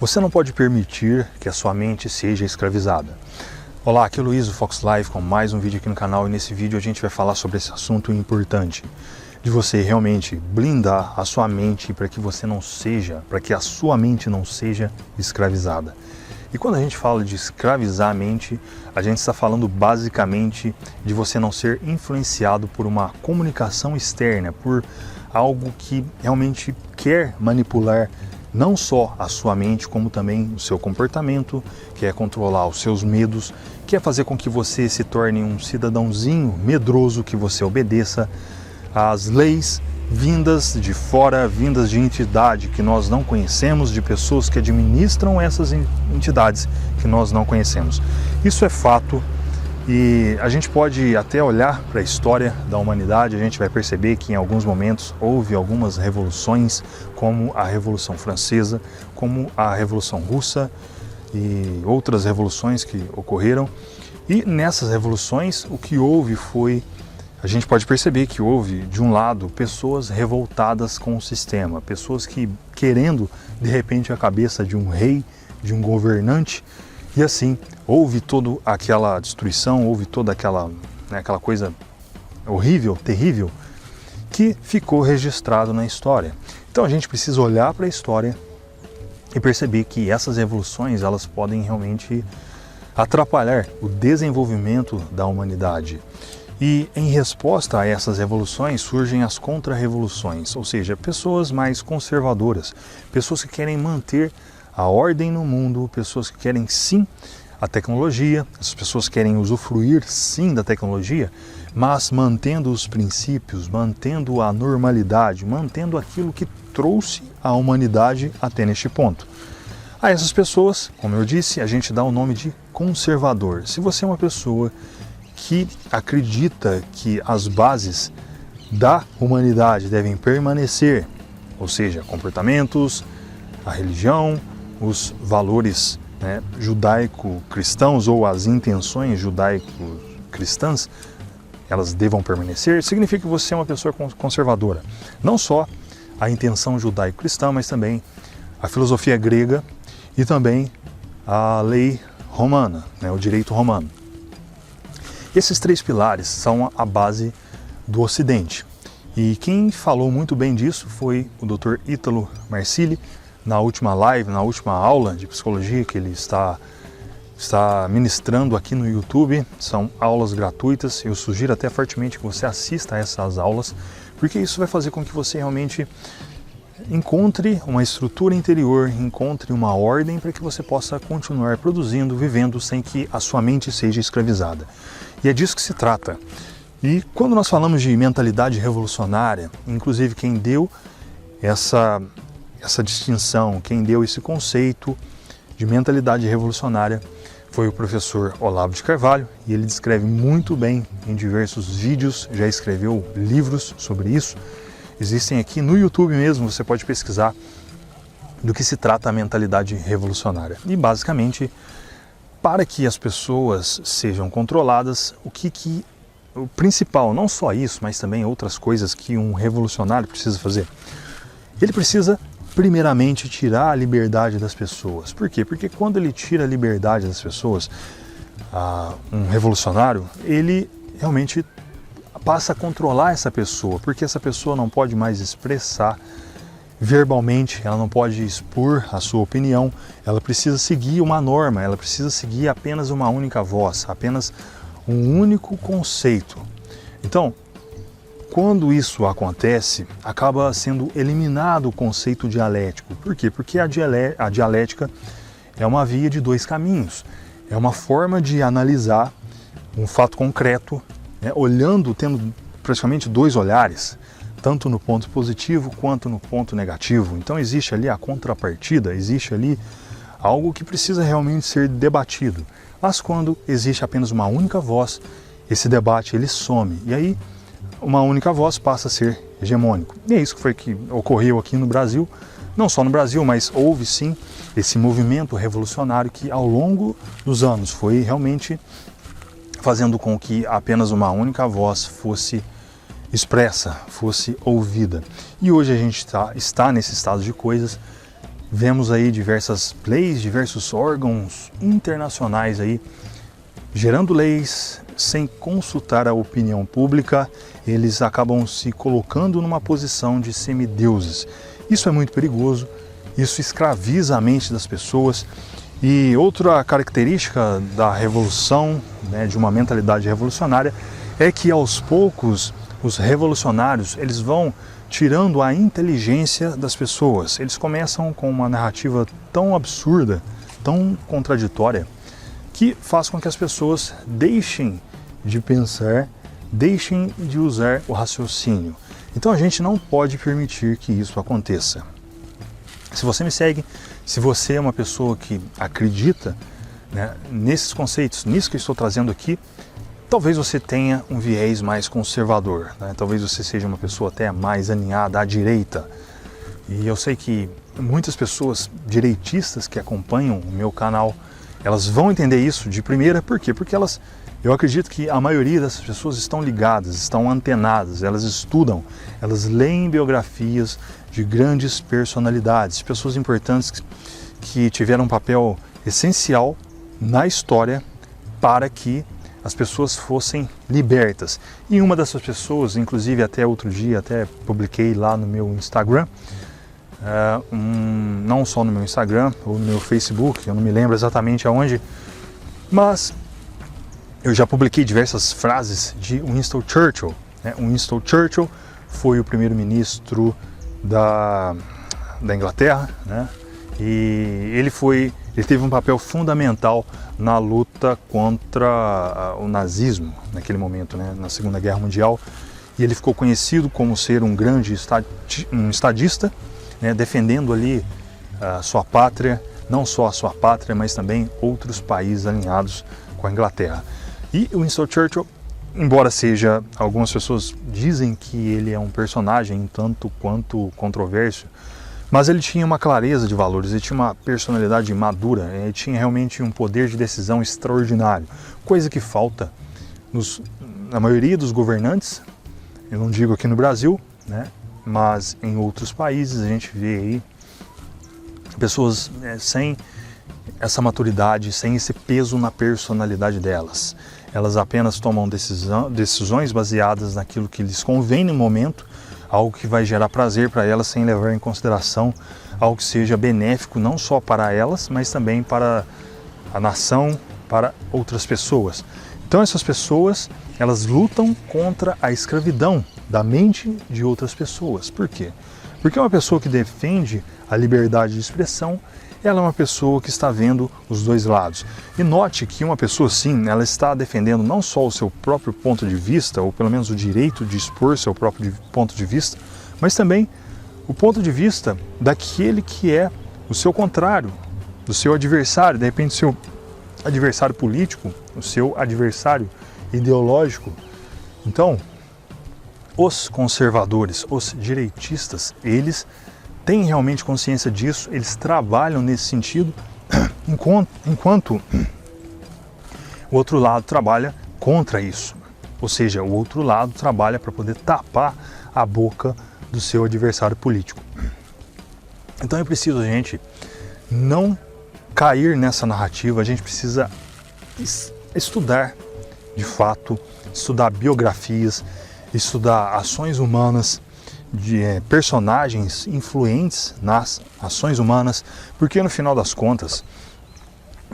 Você não pode permitir que a sua mente seja escravizada. Olá, aqui é o Luiz do Fox Life com mais um vídeo aqui no canal e nesse vídeo a gente vai falar sobre esse assunto importante de você realmente blindar a sua mente para que a sua mente não seja escravizada. E quando a gente fala de escravizar a mente, a gente está falando basicamente de você não ser influenciado por uma comunicação externa, por algo que realmente quer manipular não só a sua mente, como também o seu comportamento, quer controlar os seus medos, quer fazer com que você se torne um cidadãozinho medroso, que você obedeça às leis vindas de fora, vindas de entidade que nós não conhecemos, de pessoas que administram essas entidades que nós não conhecemos. Isso é fato e a gente pode até olhar para a história da humanidade, a gente vai perceber que em alguns momentos houve algumas revoluções, como a Revolução Francesa, como a Revolução Russa e outras revoluções que ocorreram. E nessas revoluções o que houve foi, a gente pode perceber que houve, de um lado, pessoas revoltadas com o sistema, pessoas que querendo, de repente, a cabeça de um rei, de um governante, e assim, houve toda aquela destruição, houve toda aquela coisa horrível, terrível, que ficou registrado na história. Então a gente precisa olhar para a história e perceber que essas revoluções, elas podem realmente atrapalhar o desenvolvimento da humanidade. E em resposta a essas revoluções surgem as contra-revoluções, ou seja, pessoas mais conservadoras, pessoas que querem manter a ordem no mundo, pessoas que querem sim a tecnologia, as pessoas querem usufruir sim da tecnologia, mas mantendo os princípios, mantendo a normalidade, mantendo aquilo que trouxe a humanidade até neste ponto. A essas pessoas, como eu disse, a gente dá o nome de conservador. Se você é uma pessoa que acredita que as bases da humanidade devem permanecer, ou seja, comportamentos, a religião, os valores judaico-cristãos ou as intenções judaico-cristãs, elas devam permanecer, significa que você é uma pessoa conservadora. Não só a intenção judaico-cristã, mas também a filosofia grega e também a lei romana, o direito romano. Esses três pilares são a base do Ocidente. E quem falou muito bem disso foi o Dr. Ítalo Marcilli, na última live, na última aula de psicologia que ele está ministrando aqui no YouTube. São aulas gratuitas, eu sugiro até fortemente que você assista a essas aulas, porque isso vai fazer com que você realmente encontre uma estrutura interior, encontre uma ordem para que você possa continuar produzindo, vivendo sem que a sua mente seja escravizada. E é disso que se trata. E quando nós falamos de mentalidade revolucionária, inclusive quem deu essa distinção, quem deu esse conceito de mentalidade revolucionária foi o professor Olavo de Carvalho, e ele descreve muito bem em diversos vídeos, já escreveu livros sobre isso. Existem aqui no YouTube mesmo, você pode pesquisar do que se trata a mentalidade revolucionária. E basicamente, para que as pessoas sejam controladas, o principal, não só isso, mas também outras coisas que um revolucionário precisa fazer. Ele precisa, primeiramente, tirar a liberdade das pessoas. Por quê? Porque quando ele tira a liberdade das pessoas, um revolucionário, ele realmente passa a controlar essa pessoa, porque essa pessoa não pode mais expressar verbalmente, ela não pode expor a sua opinião, ela precisa seguir uma norma, ela precisa seguir apenas uma única voz, apenas um único conceito. Então, quando isso acontece, acaba sendo eliminado o conceito dialético. Por quê? Porque a dialética é uma via de dois caminhos, é uma forma de analisar um fato concreto, tendo praticamente dois olhares, tanto no ponto positivo quanto no ponto negativo. Então existe ali a contrapartida, existe ali algo que precisa realmente ser debatido. Mas quando existe apenas uma única voz, esse debate ele some, e aí uma única voz passa a ser hegemônico. E é isso que ocorreu aqui no Brasil, não só no Brasil, mas houve sim esse movimento revolucionário que ao longo dos anos foi realmente fazendo com que apenas uma única voz fosse expressa, fosse ouvida. E hoje a gente está nesse estado de coisas Vemos aí diversas leis, diversos órgãos internacionais aí gerando leis sem consultar a opinião pública. Eles acabam se colocando numa posição de semideuses. Isso é muito perigoso, isso escraviza a mente das pessoas. E outra característica da revolução, né, de uma mentalidade revolucionária, é que aos poucos os revolucionários eles vão tirando a inteligência das pessoas. Eles começam com uma narrativa tão absurda, tão contraditória, que faz com que as pessoas deixem de pensar, deixem de usar o raciocínio. Então a gente não pode permitir que isso aconteça. Se você me segue, se você é uma pessoa que acredita, né, nesses conceitos, nisso que eu estou trazendo aqui, talvez você tenha um viés mais conservador, né? Talvez você seja uma pessoa até mais alinhada à direita. E eu sei que muitas pessoas direitistas que acompanham o meu canal, elas vão entender isso de primeira. Por quê? Porque eu acredito que a maioria dessas pessoas estão ligadas, estão antenadas, elas estudam, elas leem biografias de grandes personalidades, pessoas importantes que tiveram um papel essencial na história para que as pessoas fossem libertas. E uma dessas pessoas, inclusive até outro dia, até publiquei lá no meu Instagram, não só no meu Instagram, ou no meu Facebook, eu não me lembro exatamente aonde, mas eu já publiquei diversas frases de Winston Churchill. Né? Winston Churchill foi o primeiro-ministro da Inglaterra, né? E ele teve um papel fundamental na luta contra o nazismo naquele momento, né? Na Segunda Guerra Mundial, e ele ficou conhecido como ser um grande estadista, né? Defendendo ali a sua pátria, não só a sua pátria, mas também outros países alinhados com a Inglaterra. E o Winston Churchill, embora algumas pessoas dizem que ele é um personagem tanto quanto controverso, mas ele tinha uma clareza de valores, ele tinha uma personalidade madura, ele tinha realmente um poder de decisão extraordinário, coisa que falta na maioria dos governantes. Eu não digo aqui no Brasil, né, mas em outros países a gente vê aí pessoas sem essa maturidade, sem esse peso na personalidade delas. Elas apenas tomam decisões baseadas naquilo que lhes convém no momento, algo que vai gerar prazer para elas, sem levar em consideração algo que seja benéfico não só para elas, mas também para a nação, para outras pessoas. Então essas pessoas, elas lutam contra a escravidão da mente de outras pessoas. Por quê? Porque uma pessoa que defende a liberdade de expressão, ela é uma pessoa que está vendo os dois lados. E note que uma pessoa sim, ela está defendendo não só o seu próprio ponto de vista, ou pelo menos o direito de expor seu próprio ponto de vista, mas também o ponto de vista daquele que é o seu contrário, do seu adversário, de repente o seu adversário político, o seu adversário ideológico. Então, os conservadores, os direitistas, eles têm realmente consciência disso, eles trabalham nesse sentido, enquanto o outro lado trabalha contra isso. Ou seja, o outro lado trabalha para poder tapar a boca do seu adversário político. Então é preciso a gente não cair nessa narrativa, a gente precisa estudar de fato, estudar biografias, estudar ações humanas, de personagens influentes nas ações humanas, porque no final das contas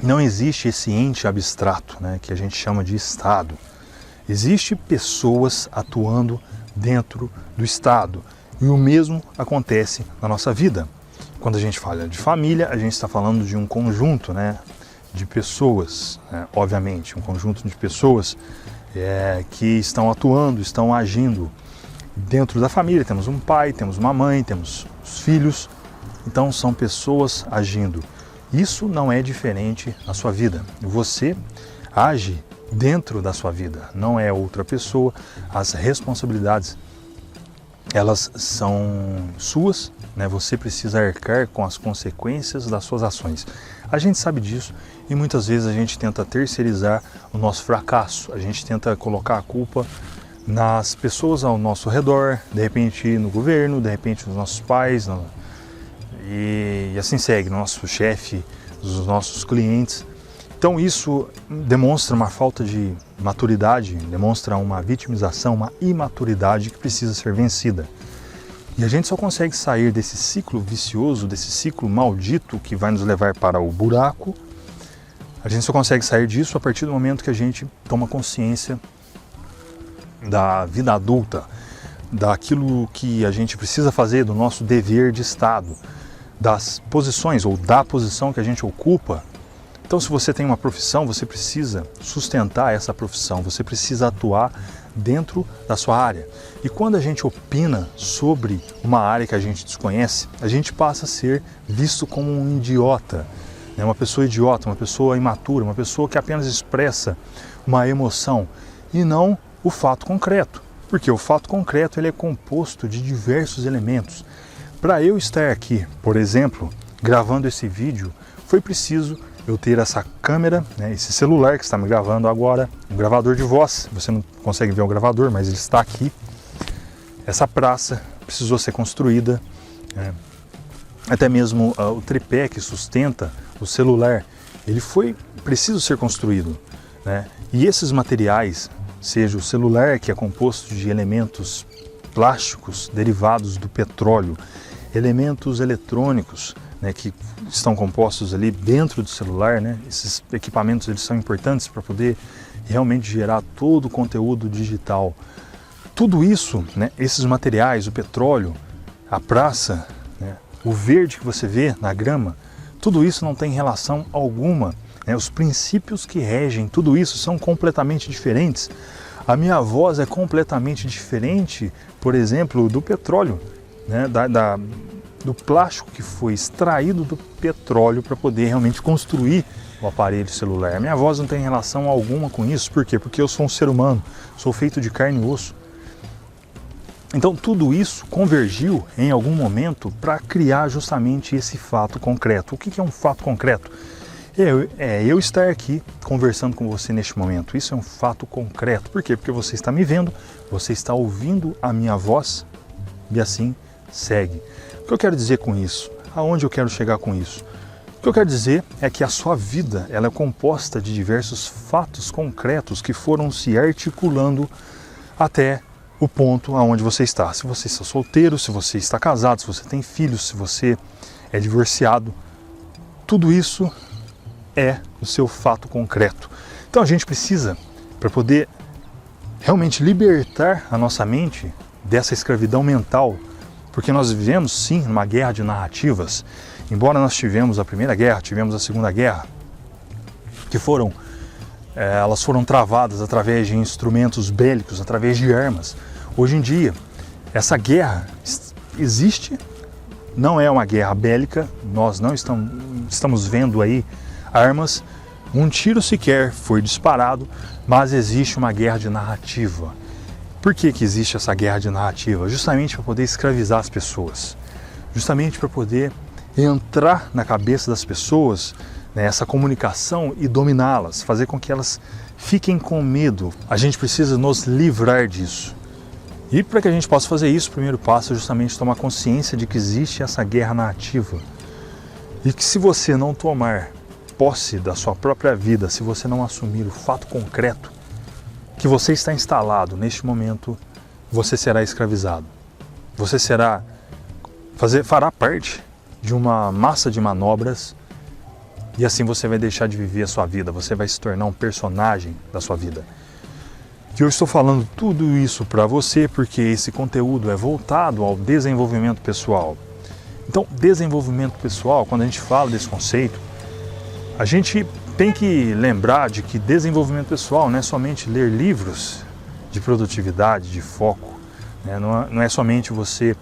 não existe esse ente abstrato, né, que a gente chama de Estado. Existem pessoas atuando dentro do Estado e o mesmo acontece na nossa vida. Quando a gente fala de família, a gente está falando de um conjunto, né, de pessoas, né, obviamente, um conjunto de pessoas que estão atuando, estão agindo. Dentro da família temos um pai, temos uma mãe, temos os filhos, então são pessoas agindo. Isso não é diferente na sua vida. Você age dentro da sua vida, não é outra pessoa. As responsabilidades, elas são suas, né? Você precisa arcar com as consequências das suas ações. A gente sabe disso e muitas vezes a gente tenta terceirizar o nosso fracasso, a gente tenta colocar a culpa nas pessoas ao nosso redor, de repente no governo, de repente nos nossos pais, e assim segue, nosso chefe, os nossos clientes. Então isso demonstra uma falta de maturidade, demonstra uma vitimização, uma imaturidade que precisa ser vencida. E a gente só consegue sair desse ciclo vicioso, desse ciclo maldito que vai nos levar para o buraco. A gente só consegue sair disso a partir do momento que a gente toma consciência da vida adulta, daquilo que a gente precisa fazer, do nosso dever de Estado, das posições ou da posição que a gente ocupa. Então, se você tem uma profissão, você precisa sustentar essa profissão, você precisa atuar dentro da sua área. E quando a gente opina sobre uma área que a gente desconhece, a gente passa a ser visto como um idiota, né? Uma pessoa idiota, uma pessoa imatura, uma pessoa que apenas expressa uma emoção e não o fato concreto. Porque o fato concreto ele é composto de diversos elementos. Para eu estar aqui, por exemplo, gravando esse vídeo, foi preciso eu ter essa câmera, né, esse celular que está me gravando agora, um gravador de voz. Você não consegue ver o gravador, mas ele está aqui. Essa praça precisou ser construída, né? Até mesmo o tripé que sustenta o celular, ele foi preciso ser construído, né? E esses materiais, seja o celular, que é composto de elementos plásticos derivados do petróleo, elementos eletrônicos, né, que estão compostos ali dentro do celular, né? Esses equipamentos eles são importantes para poder realmente gerar todo o conteúdo digital. Tudo isso, né, esses materiais, o petróleo, a praça, né, o verde que você vê na grama, tudo isso não tem relação alguma, né? Os princípios que regem tudo isso são completamente diferentes. A minha voz é completamente diferente, por exemplo, do petróleo, né, do plástico que foi extraído do petróleo para poder realmente construir o aparelho celular. A minha voz não tem relação alguma com isso. Por quê? Porque eu sou um ser humano, sou feito de carne e osso. Então tudo isso convergiu em algum momento para criar justamente esse fato concreto. O que é um fato concreto? Eu estar aqui conversando com você neste momento. Isso é um fato concreto. Por quê? Porque você está me vendo, você está ouvindo a minha voz e assim segue. O que eu quero dizer com isso? Aonde eu quero chegar com isso? O que eu quero dizer é que a sua vida ela é composta de diversos fatos concretos que foram se articulando até o ponto aonde você está. Se você está solteiro, se você está casado, se você tem filhos, se você é divorciado, tudo isso é o seu fato concreto. Então a gente precisa, para poder realmente libertar a nossa mente dessa escravidão mental, porque nós vivemos sim numa guerra de narrativas. Embora nós tivemos a Primeira Guerra, tivemos a Segunda Guerra, que elas foram travadas através de instrumentos bélicos, através de armas. Hoje em dia, essa guerra existe, não é uma guerra bélica, nós não estamos vendo aí armas, um tiro sequer foi disparado, mas existe uma guerra de narrativa. Por que existe essa guerra de narrativa? Justamente para poder escravizar as pessoas, justamente para poder entrar na cabeça das pessoas, né, essa comunicação e dominá-las, fazer com que elas fiquem com medo. A gente precisa nos livrar disso. E para que a gente possa fazer isso, o primeiro passo é justamente tomar consciência de que existe essa guerra narrativa. E que se você não tomar posse da sua própria vida, se você não assumir o fato concreto que você está instalado neste momento, você será escravizado. Você fará parte de uma massa de manobras e assim você vai deixar de viver a sua vida, você vai se tornar um personagem da sua vida. E eu estou falando tudo isso para você porque esse conteúdo é voltado ao desenvolvimento pessoal. Então, desenvolvimento pessoal, quando a gente fala desse conceito, a gente tem que lembrar de que desenvolvimento pessoal não é somente ler livros de produtividade, de foco, né? Não é somente você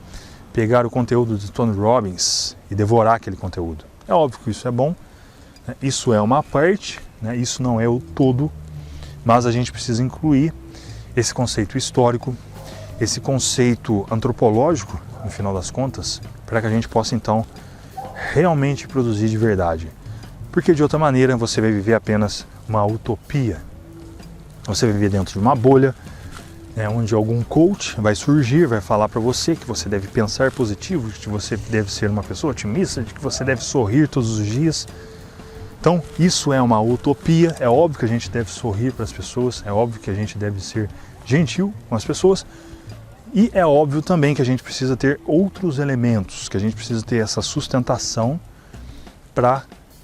pegar o conteúdo de Tony Robbins e devorar aquele conteúdo. É óbvio que isso é bom, né? Isso é uma parte, né? Isso não é o todo, mas a gente precisa incluir esse conceito histórico, esse conceito antropológico, no final das contas, para que a gente possa então realmente produzir de verdade. Porque de outra maneira você vai viver apenas uma utopia. Você vai viver dentro de uma bolha onde algum coach vai surgir, vai falar para você que você deve pensar positivo, que você deve ser uma pessoa otimista, de que você deve sorrir todos os dias. Então, isso é uma utopia. É óbvio que a gente deve sorrir para as pessoas, é óbvio que a gente deve ser gentil com as pessoas, e é óbvio também que a gente precisa ter outros elementos, que a gente precisa ter essa sustentação para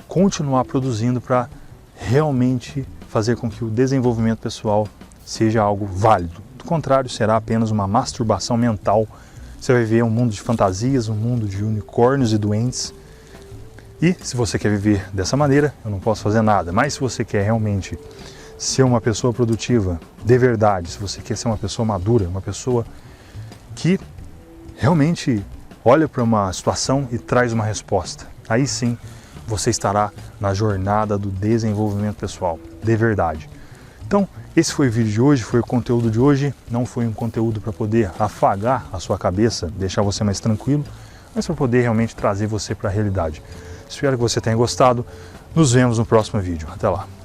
continuar produzindo, para realmente fazer com que o desenvolvimento pessoal seja algo válido. Do contrário, será apenas uma masturbação mental. Você vai ver um mundo de fantasias, um mundo de unicórnios e doentes. E se você quer viver dessa maneira, eu não posso fazer nada. Mas se você quer realmente ser uma pessoa produtiva de verdade, se você quer ser uma pessoa madura, uma pessoa que realmente olha para uma situação e traz uma resposta, aí sim você estará na jornada do desenvolvimento pessoal, de verdade. Então, esse foi o vídeo de hoje, foi o conteúdo de hoje. Não foi um conteúdo para poder afagar a sua cabeça, deixar você mais tranquilo, mas para poder realmente trazer você para a realidade. Espero que você tenha gostado. Nos vemos no próximo vídeo. Até lá.